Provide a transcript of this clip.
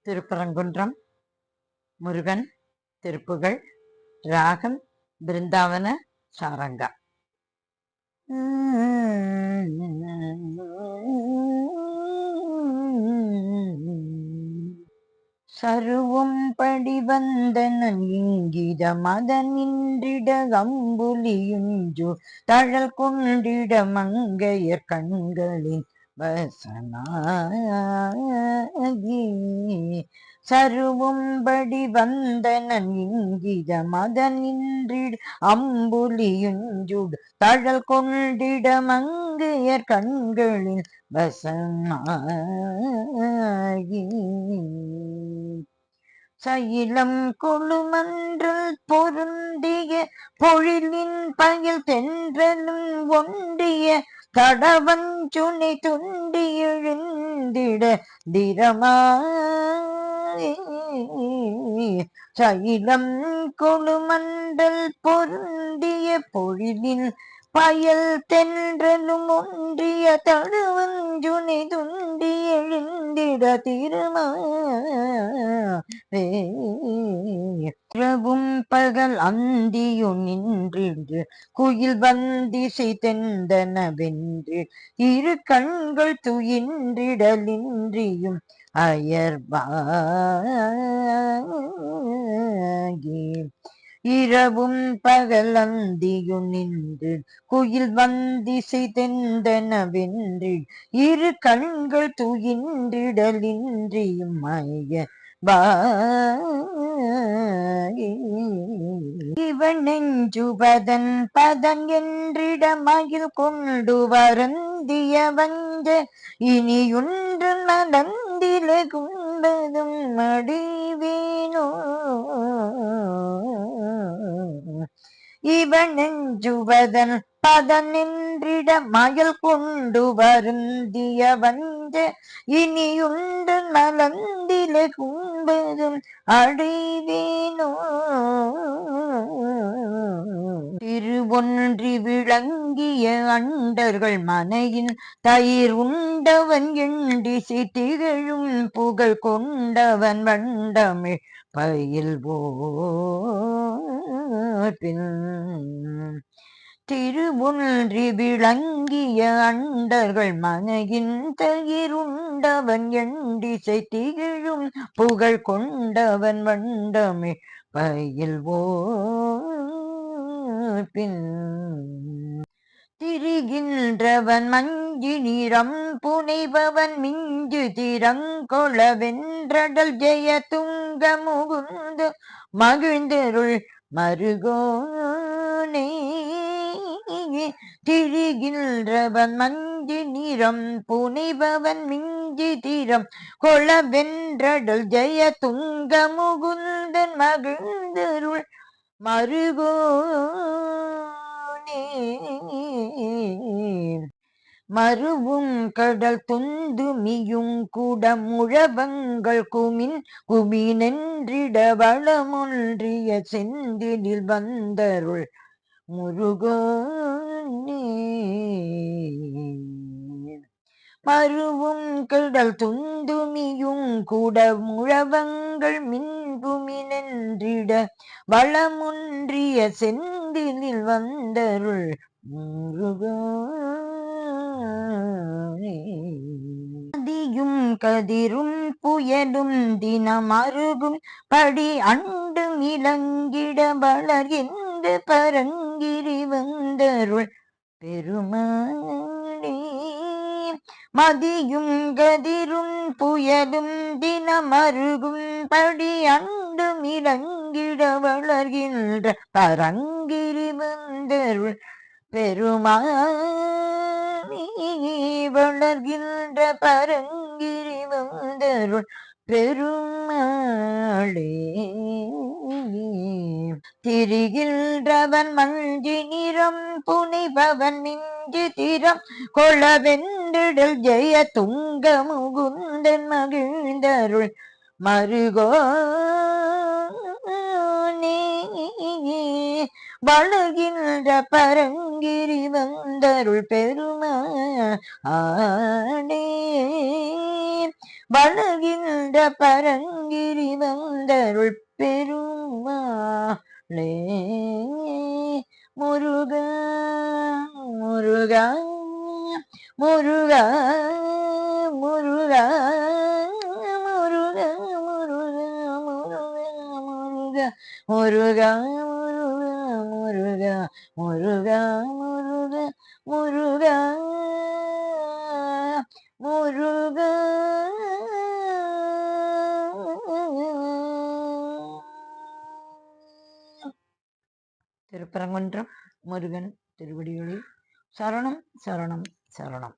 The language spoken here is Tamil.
திருப்பரங்குன்றம் முருகன் திருப்புகழ் ராகம் பிருந்தாவன சாரங்கா. சருவும் படிவந்தனன் இங்கித மதனின்றிட அம்புலியுஞ்சு தழல் கொண்டிட மங்கையர் கண்களின் வசனாகி. சருவும் படிவந்தனன் இங்கித மதனின்றிட அம்புலியுஞ்சுடு தழல் கொண்டிட மங்கையர் கண்களின் வசனாகி. சயிலம் கொழுமன்றல் பொருந்திய பொழிலின் பயில் தென்றலும் ஒண்டிய கடவஞ்சுனை துண்டி எழுந்திட திரமாய். சயிலம் கொழுமன்றல் பொருந்திய பொழிலின் பயல் தென்றலும் ஒன்றிய தடவஞ்சுனை துண்டி எழுந்திட திருமாவே. இரவும் பகல் அந்தியு நின்று குயில் வந்திசை தெந்தனவென்று இரு கண்கள் துயின்றிடலின்றியும் அயர்வாகி. இரவும் பகல் அந்தியு நின்று குயில் வந்திசை தெந்தனவென்று இரு கண்கள் துயின்றிடலின்றியும் அயர்வாகி. இவன் நெஞ்சுபதன் பதன் என்றிட மகிழ் கொண்டு வருந்திய வஞ்ச இனியொன்று நடந்தில கும்பதும் அடிவேனோ. இவன் நெஞ்சுபதன் பதன் என்றிட மகிழ் கொண்டு வருந்திய வஞ்ச இனியுண்டு நலந்தில கும்பதும் அடைவேனோ. திருவொன்றி விளங்கிய அண்டர்கள் மனையின் தயிர் உண்டவன் எண்டிசை திகழும் புகழ் கொண்டவன் வண்டமிழ் பயில்வோர்பின். திருவொன்றி விளங்கிய அண்டர்கள் மனையின் தயிர் உண்டவன் எண்டிசை திகழும் புகழ் கொண்டவன் வண்டமிழ் பயில்வோர்பின். திரிகின்றவன் மஞ்சி நிறம் புனைபவன் மிஞ்சு திறங்கொள வென்றடல் ஜெய துங்க முகுந்து மகிழ்ந்தருள் மருகோனே. திரிகின்றவன் மஞ்சி நிறம் புனைபவன் மிஞ்சி திறம் கொள வென்றடல் ஜெய துங்க முகுந்தன் மகிழ்ந்தருள் மருகோனே. மருவும் கடல் துந்துமியும் கூட முழவங்கள் குமினென்றிட வளமொன்றிய செந்திலில் வந்தருள் முருகோனே. மருவும் கடல் துந்துமியும் கூட முழவங்கள் மின்குமினென்றிட வளமொன்றிய செந்திலில் வந்தருள் முருகோனே. நதியும் கதிரும் புயலும் தினம் அருகும் படி அண்டும் இளங்கிட வளர்கின்ற பரங்கிரி வந்தருள் பெருமாளே. மதியும் கதிரும் புயலும் தினம் அருகும் படி அண்டும் இளங்கிட வளர்கின்ற பரங்கிரி வந்தருள் பெருமாளே. வளர்கின்ற பரங்கிரி வந்தருள் பெருமாளே. திரிகின்றவன் மஞ்சி நிறம் புனைபவன் மிஞ்சி திறம் கொளவென்றிடல் ஜெய துங்க முகுந்தன் மகிழ்ந்தருள் மருகோனே. வளர்கின்ற பரங்கிரி வந்தருள் பெருமாளே. வழுகின்ற பரங்கிரி வந்தருள் பெருமாளே முருகா முருகா முருகா முருகா முருகா முருகா முருகா முருகா முருகா முருகா முருகா முருகா முருகா திருப்பரங்குன்றம் முருகன் திருவடிகளில் சரணம் சரணம் சரணம்.